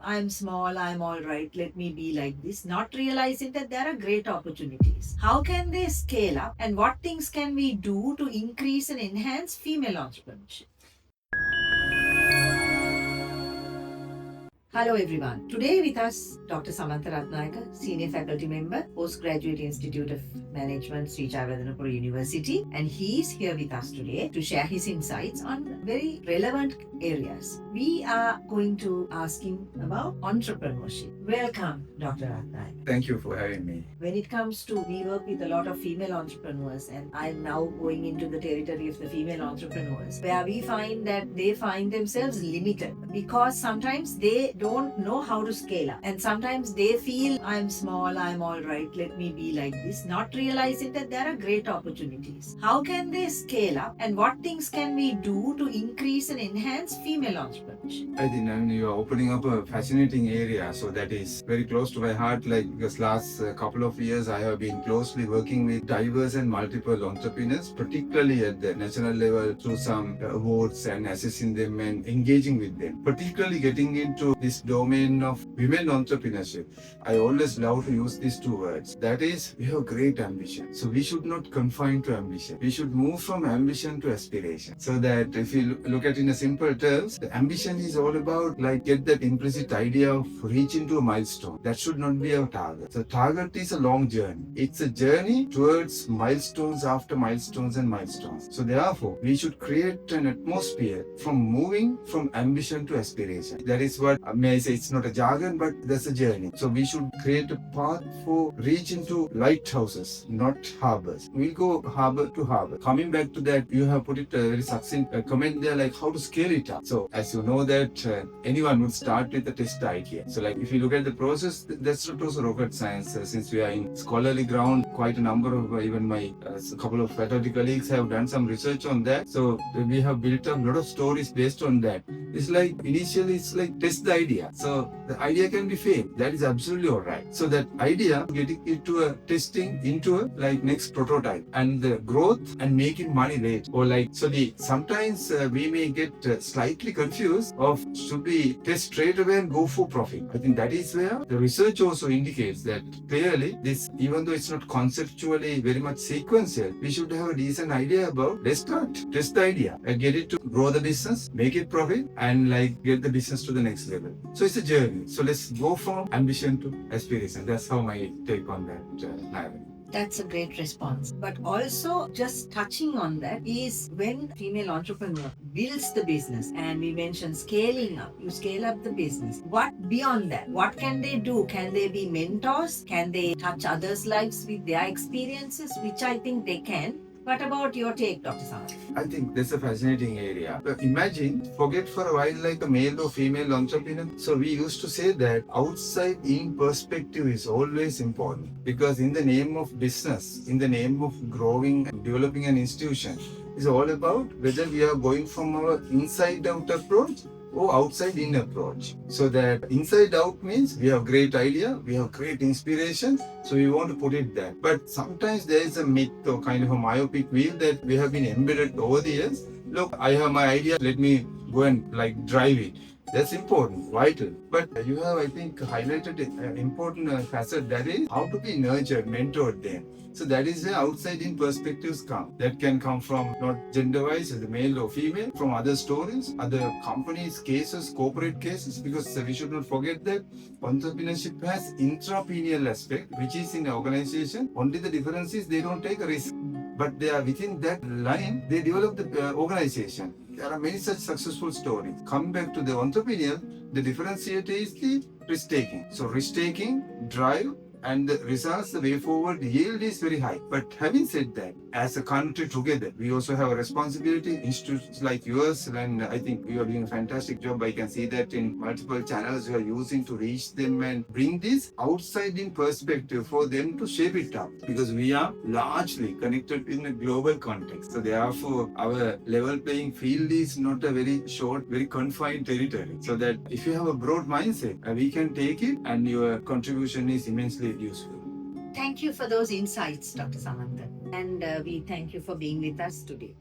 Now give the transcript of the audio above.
I'm small, I'm all right, let me be like this, not realizing that there are great opportunities. How can they scale up, and what things can we do to increase and enhance female entrepreneurship? Hello everyone. Today with us Dr. Samantha Ratnayaka, Senior Faculty Member, Postgraduate Institute of Management, Sri Chaivadanapura University, and he is here with us today to share his insights on very relevant areas. We are going to ask him about entrepreneurship. Welcome, Dr. Ratnayaka. Thank you for having me. When it comes to, we work with a lot of female entrepreneurs, and I'm now going into the territory of the female entrepreneurs, where we find that they find themselves limited because sometimes they don't know how to scale up, and sometimes they feel, I'm small, I'm all right, let me be like this, not realizing that there are great opportunities. How can they scale up, and what things can we do to increase and enhance female entrepreneurship? I think you are opening up a fascinating area. So that is very close to my heart. Because last couple of years, I have been closely working with diverse and multiple entrepreneurs, particularly at the national level through some awards and assessing them and engaging with them. Particularly getting into this domain of women entrepreneurship, I always love to use these two words. That is, we have great ambition. So we should not confine to ambition. We should move from ambition to aspiration. So that if you look at it in a simple terms, the ambition is all about get that implicit idea of reaching to a milestone. That should not be our target. So target is a long journey. It's a journey towards milestones after milestones and milestones. So therefore, we should create an atmosphere from moving from ambition to aspiration. That is what I may say, it's not a jargon, but that's a journey. So we should create a path for reaching to lighthouses, not harbors. We'll go harbor to harbor. Coming back to that, you have put it a very succinct comment there, like how to scale it up. So as you know that anyone would start with a test idea. So if you look at the process, that's not also rocket science. Since we are in scholarly ground, quite a number of even my couple of faculty colleagues have done some research on that. So we have built up a lot of stories based on that. It's initially it's test the idea. So the idea can be failed. That is absolutely alright. So that idea, getting it to a testing into a next prototype, and the growth and making money later. Or sometimes we may get slightly confused of should we test straight away and go for profit. I think that is where the research also indicates that clearly this, even though it's not conceptually very much sequential, we should have a decent idea about, let's start, test the idea and get it to grow the business, make it profit, and get the business to the next level. So it's a journey. So let's go from ambition to aspiration. That's how my take on that, Naomi. That's a great response. But also, just touching on that is when female entrepreneur builds the business, and we mentioned scaling up, you scale up the business. What beyond that? What can they do? Can they be mentors? Can they touch others' lives with their experiences? Which I think they can. What about your take, Dr. Samantha? I think that's a fascinating area. But imagine, forget for a while a male or female entrepreneur. So we used to say that outside in perspective is always important, because in the name of business, in the name of growing and developing an institution, is all about whether we are going from our inside out approach or outside in approach. So that inside out means we have great idea, we have great inspiration, so we want to put it there. But sometimes there is a myth or kind of a myopic view that we have been embedded over the years. Look, I have my idea, let me go and drive it. That's important, vital. But you have, I think, highlighted an important facet, that is how to be nurtured, mentored then. So that is where outside in perspectives come. That can come from not gender-wise, as a male or female, from other stories, other companies' cases, corporate cases, because we should not forget that entrepreneurship has intrapreneurial aspect, which is in the organization. Only the difference is they don't take a risk, but they are within that line, they develop the organization. There are many such successful stories. Coming back to the entrepreneur, the differentiator is the risk-taking. So risk-taking, drive, and the results, the way forward, the yield is very high. But having said that, as a country together, we also have a responsibility. Institutes like yours, and I think you are doing a fantastic job. I can see that in multiple channels you are using to reach them and bring this outside in perspective for them to shape it up, because we are largely connected in a global context. So therefore, our level playing field is not a very short, very confined territory. So that if you have a broad mindset, we can take it, and your contribution is immensely useful. Thank you for those insights, Dr. Samantha. And we thank you for being with us today.